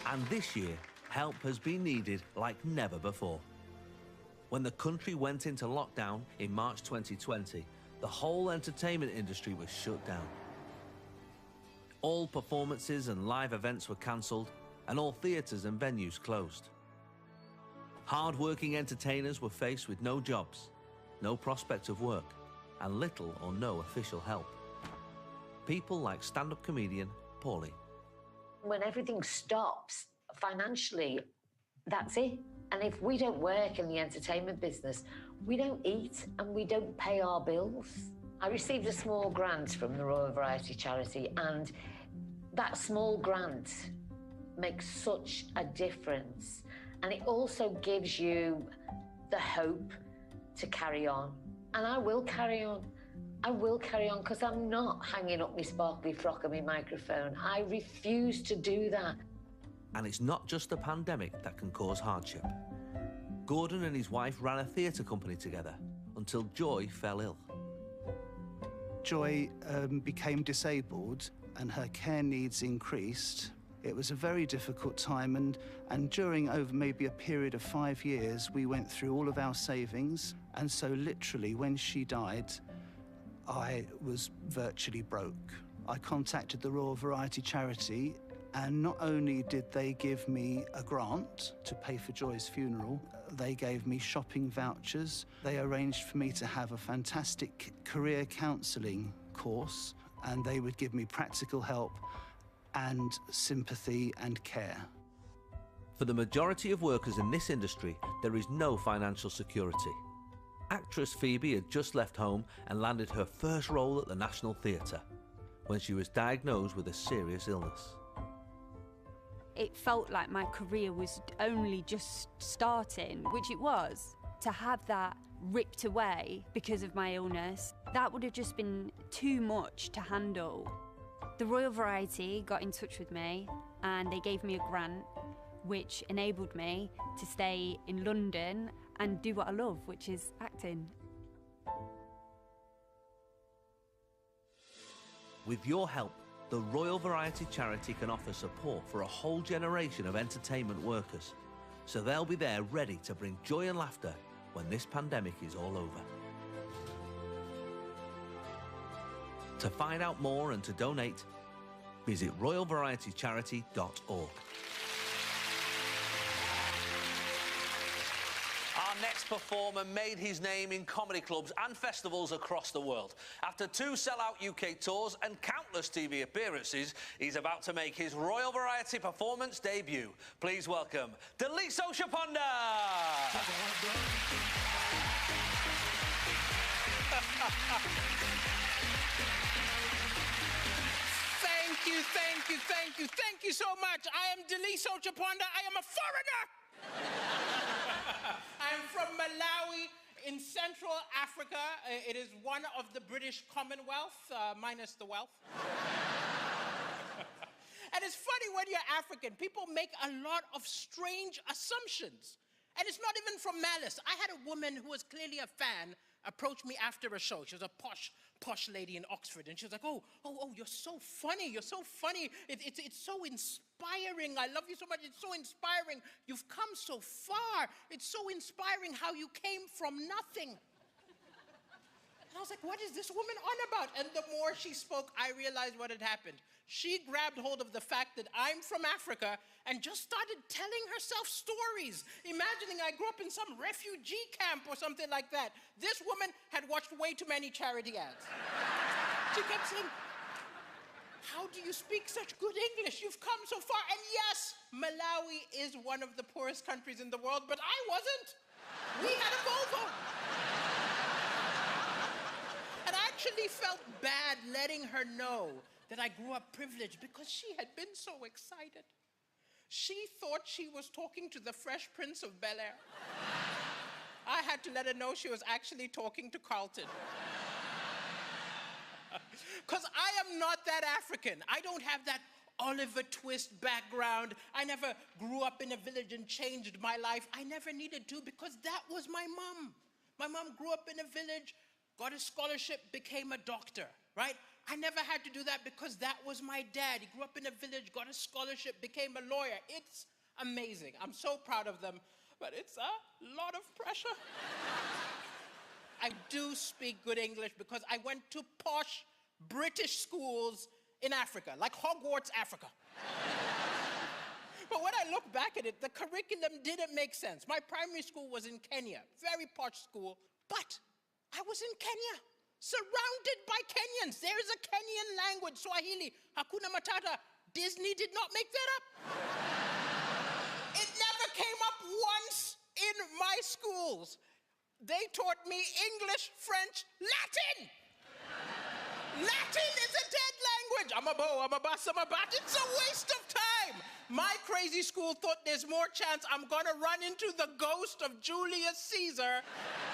And this year, help has been needed like never before. When the country went into lockdown in March 2020, the whole entertainment industry was shut down. All performances and live events were cancelled, and all theatres and venues closed. Hard-working entertainers were faced with no jobs, no prospect of work, and little or no official help. People like stand-up comedian Paulie. When everything stops financially, that's it. And if we don't work in the entertainment business, we don't eat and we don't pay our bills. I received a small grant from the Royal Variety Charity, and that small grant makes such a difference. And it also gives you the hope to carry on. And I will carry on. I will carry on, because I'm not hanging up my sparkly frock and my microphone. I refuse to do that. And it's not just the pandemic that can cause hardship. Gordon and his wife ran a theatre company together until Joy fell ill. Joy became disabled and her care needs increased. It was a very difficult time, and during over maybe a period of 5 years, we went through all of our savings. And so literally, when she died, I was virtually broke. I contacted the Royal Variety Charity, and not only did they give me a grant to pay for Joy's funeral, they gave me shopping vouchers. They arranged for me to have a fantastic career counselling course, and they would give me practical help and sympathy and care. For the majority of workers in this industry, there is no financial security. Actress Phoebe had just left home and landed her first role at the National Theatre when she was diagnosed with a serious illness. It felt like my career was only just starting, which it was. To have that ripped away because of my illness, that would have just been too much to handle. The Royal Variety got in touch with me and they gave me a grant which enabled me to stay in London and do what I love, which is acting. With your help, the Royal Variety Charity can offer support for a whole generation of entertainment workers, so they'll be there ready to bring joy and laughter when this pandemic is all over. To find out more and to donate, visit royalvarietycharity.org. Our next performer made his name in comedy clubs and festivals across the world. After 2 sellout UK tours and countless TV appearances, he's about to make his Royal Variety Performance debut. Please welcome Daliso Chaponda! Thank you, thank you, thank you, thank you so much. I am Daliso Chaponda. I am a foreigner. I'm from Malawi in Central Africa. It is one of the British Commonwealth, minus the wealth. And it's funny when you're African, people make a lot of strange assumptions. And it's not even from malice. I had a woman who was clearly a fan approach me after a show. She was a posh lady in Oxford, and she was like, oh, you're so funny, you're so funny. It's so inspiring. I love you so much. It's so inspiring. You've come so far. It's so inspiring how you came from nothing. And I was like, what is this woman on about? And the more she spoke, I realized what had happened. She grabbed hold of the fact that I'm from Africa and just started telling herself stories, imagining I grew up in some refugee camp or something like that. This woman had watched way too many charity ads. She kept saying, how do you speak such good English? You've come so far. And yes, Malawi is one of the poorest countries in the world, but I wasn't. We had a Volvo. And I actually felt bad letting her know that I grew up privileged because she had been so excited. She thought she was talking to the Fresh Prince of Bel-Air. I had to let her know she was actually talking to Carlton. Because I am not that African. I don't have that Oliver Twist background. I never grew up in a village and changed my life. I never needed to because that was my mom. My mom grew up in a village, got a scholarship, became a doctor, right? I never had to do that because that was my dad. He grew up in a village, got a scholarship, became a lawyer. It's amazing. I'm so proud of them, but it's a lot of pressure. I do speak good English because I went to posh British schools in Africa, like Hogwarts, Africa. But when I look back at it, the curriculum didn't make sense. My primary school was in Kenya, very posh school, but I was in Kenya, surrounded by Kenyans. There is a Kenyan language, Swahili, Hakuna Matata. Disney did not make that up. It never came up once in my schools. They taught me English, French, Latin. Latin is a dead language. I'm a bow, I'm a bus, I'm a bat. It's a waste of time. My crazy school thought there's more chance I'm gonna run into the ghost of Julius Caesar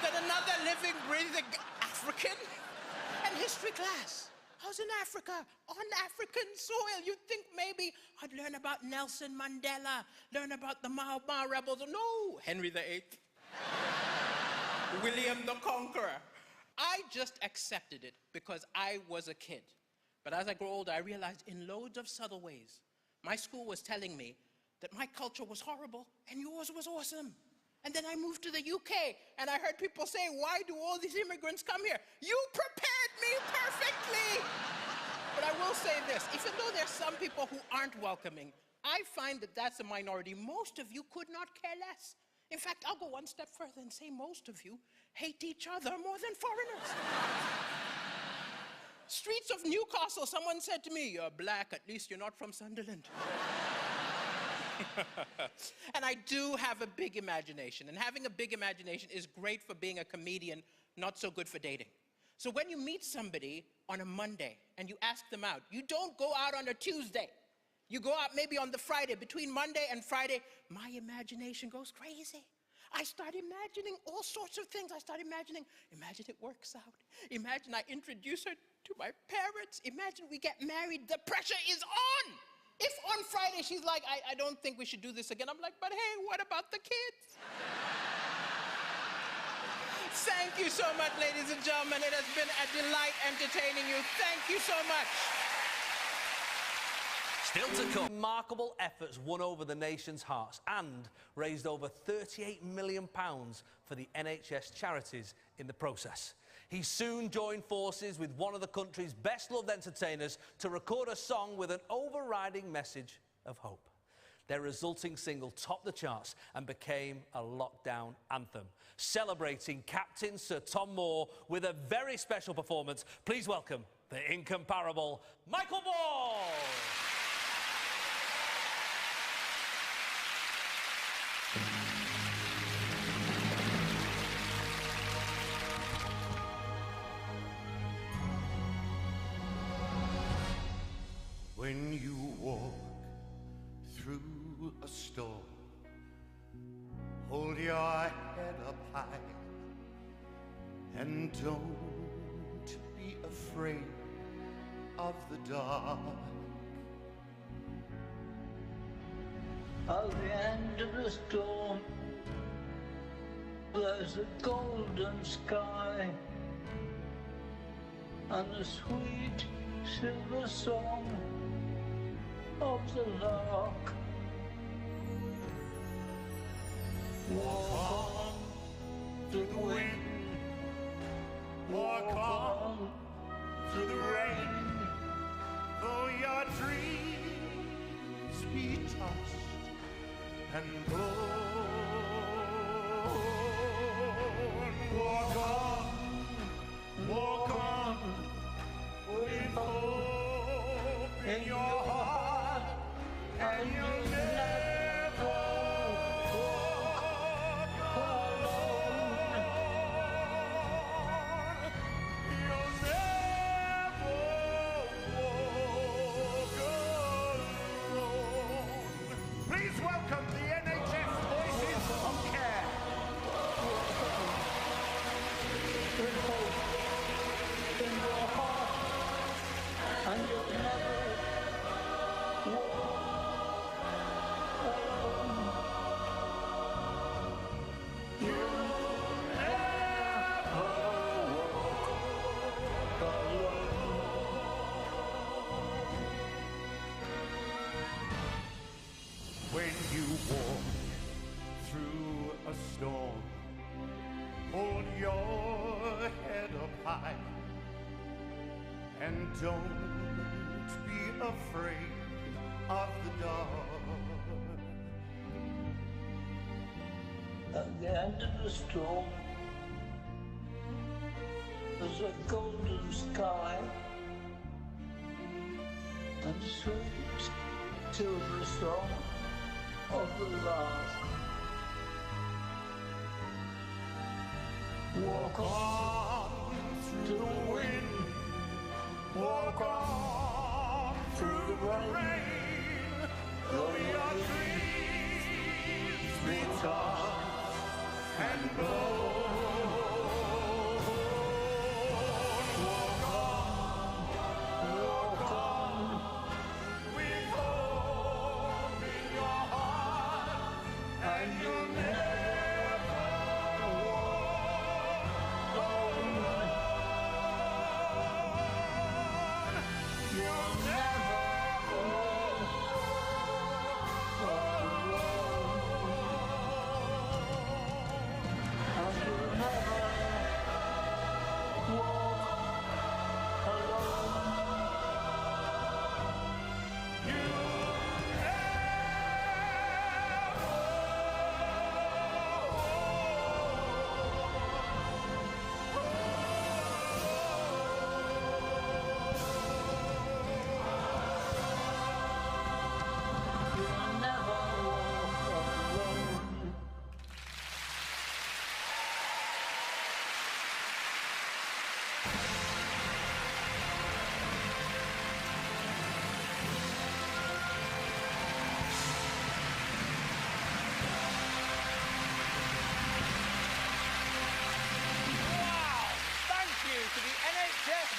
than another living, breathing African. And history class. I was in Africa, on African soil. You'd think maybe I'd learn about Nelson Mandela, learn about the Mau Mau rebels. No, Henry VIII. William the Conqueror. I just accepted it because I was a kid. But as I grew older, I realized in loads of subtle ways, my school was telling me that my culture was horrible and yours was awesome. And then I moved to the UK and I heard people say, why do all these immigrants come here? You prepared me perfectly. But I will say this, even though there's some people who aren't welcoming, I find that that's a minority. Most of you could not care less. In fact, I'll go one step further and say most of you hate each other more than foreigners. Streets of Newcastle, someone said to me, you're black, at least you're not from Sunderland. And I do have a big imagination, and having a big imagination is great for being a comedian, not so good for dating. So when you meet somebody on a Monday and you ask them out, you don't go out on a Tuesday. You go out maybe on the Friday. Between Monday and Friday, my imagination goes crazy. I start imagining all sorts of things. I start imagining, imagine it works out. Imagine I introduce her to my parents. Imagine we get married. The pressure is on. If on Friday she's like, I don't think we should do this again, I'm like, but hey, what about the kids? Thank you so much, ladies and gentlemen. It has been a delight entertaining you. Thank you so much. Still to come. Remarkable efforts won over the nation's hearts and raised over £38 million for the NHS charities in the process. He soon joined forces with one of the country's best-loved entertainers to record a song with an overriding message of hope. Their resulting single topped the charts and became a lockdown anthem, celebrating Captain Sir Tom Moore with a very special performance. Please welcome the incomparable Michael Ball. When you walk through a storm, hold your head up high and don't be afraid of the dark. At the end of the storm, there's a golden sky and the sweet silver song of the lark. Walk on through the wind, walk on and walk on with hope in your heart, and you'll never walk alone. You'll never walk alone. Please welcome the NHS Voices of Care. With hope in your heart, and you'll never walk alone. You'll never walk alone. When you walk through a storm, hold your head up high and don't be afraid of the dark. At the end of the storm, there's a golden sky and sweet silver song of the lark. Walk on through the wind, walk on through the rain, though your dreams be tossed and blown. Walk on with hope in your heart, and you'll never walk alone. You'll never walk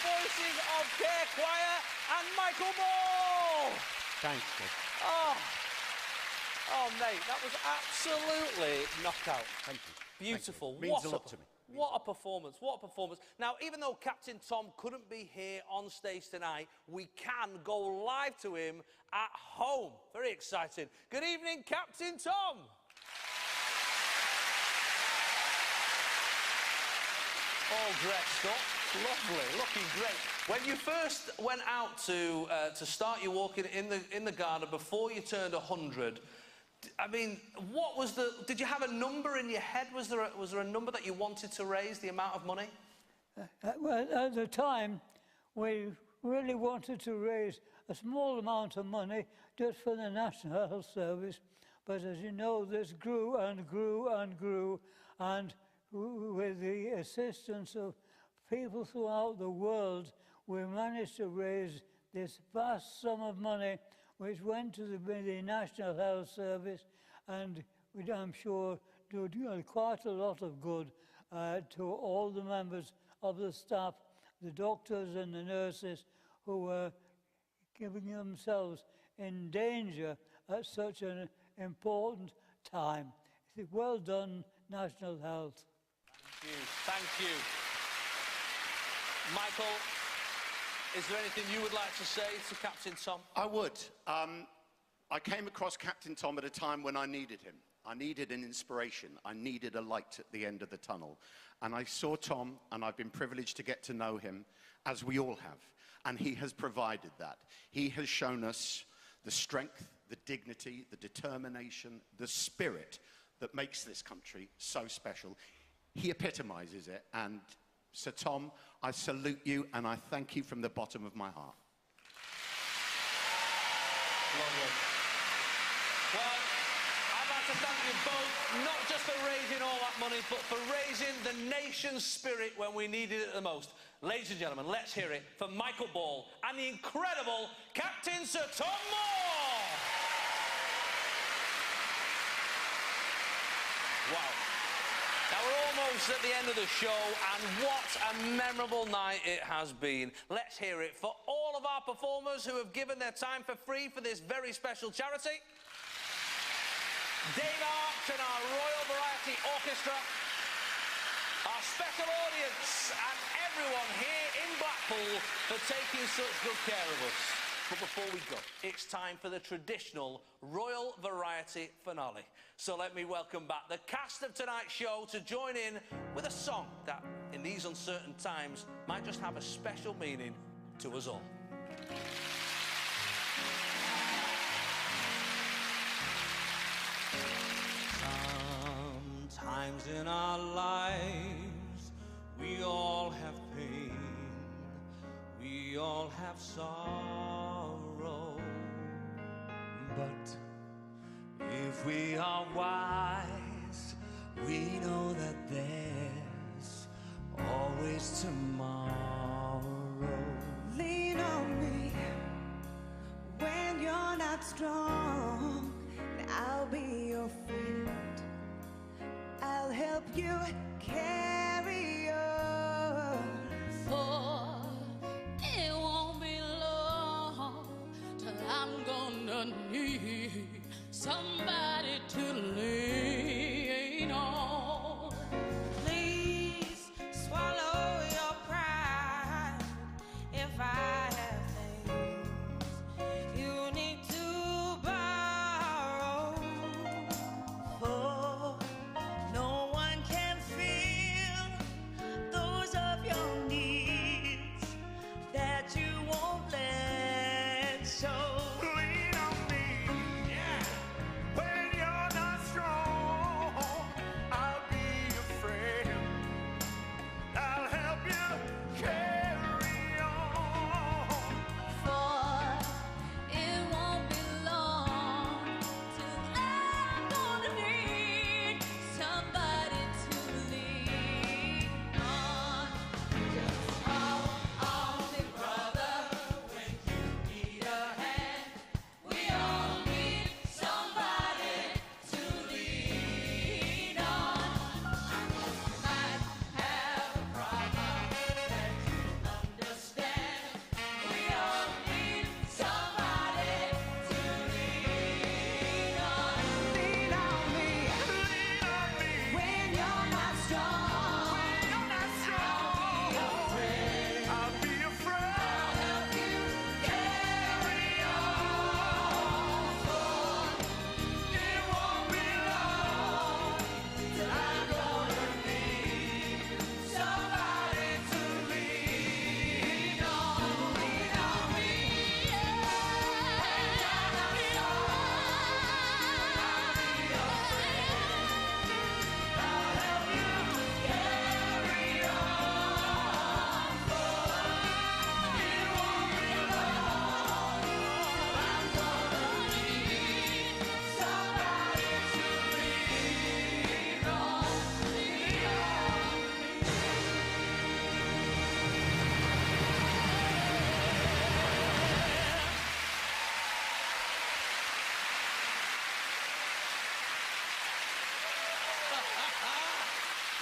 Voices of Care Choir and Michael Ball. Thanks, Chris. Oh, mate, that was absolutely knockout. Thank you. Beautiful. Means a lot to me. What a performance, what a performance. Now, even though Captain Tom couldn't be here on stage tonight, we can go live to him at home. Very exciting. Good evening, Captain Tom. All dressed up. Lovely, looking great. When you first went out to start your walk in the garden before you turned 100, I mean, what was the? Did you have a number in your head? Was there a number that you wanted to raise, the amount of money? Well, at the time, we really wanted to raise a small amount of money just for the National Health Service. But as you know, this grew and grew and grew, and with the assistance of people throughout the world, we managed to raise this vast sum of money, which went to the National Health Service, and I'm sure did quite a lot of good to all the members of the staff, the doctors and the nurses who were giving themselves in danger at such an important time. Well done, National Health. Thank you. Thank you. Michael, is there anything you would like to say to Captain Tom? I would. I came across Captain Tom at a time when I needed him. I needed an inspiration. I needed a light at the end of the tunnel. And I saw Tom, and I've been privileged to get to know him, as we all have. And he has provided that. He has shown us the strength, the dignity, the determination, the spirit that makes this country so special. He epitomizes it. And Sir Tom, I salute you and I thank you from the bottom of my heart. Lovely. Well, I'd like to thank you both, not just for raising all that money, but for raising the nation's spirit when we needed it the most. Ladies and gentlemen, let's hear it for Michael Ball and the incredible Captain Sir Tom Moore! Wow. Now, we're almost at the end of the show, and what a memorable night it has been. Let's hear it for all of our performers who have given their time for free for this very special charity. Dave Arch and our Royal Variety Orchestra, our special audience, and everyone here in Blackpool for taking such good care of us. But before we go, it's time for the traditional Royal Variety finale. So let me welcome back the cast of tonight's show to join in with a song that, in these uncertain times, might just have a special meaning to us all. Sometimes in our lives, we all have pain, we all have sorrow. But if we are wise, we know that there's always tomorrow. Lean on me when you're not strong, and I'll be your friend. I'll help you carry on. For it won't be long till I'm gonna need somebody to lean on. Please swallow your pride. If I have things you need to borrow, for no one can feel those of your needs that you won't let show. Lean on me, yeah. When you're not strong, I'll be your friend. I'll help you carry on. For it won't be long till I'm gonna need somebody to lean on. Just call on me, brother, when you need a hand. We all need somebody to lean on. You might have a problem that you understand. We all need somebody to lean on. Lean on me when you're not strong. I'll be your friend. I'll help you carry on. It won't be long till I'm gonna need somebody to lean on. Lean on me,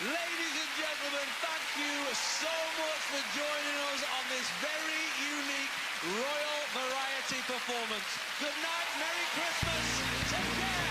Ladies and gentlemen, thank you so much for joining us on this very unique Royal Variety performance. Good night, Merry Christmas, take care.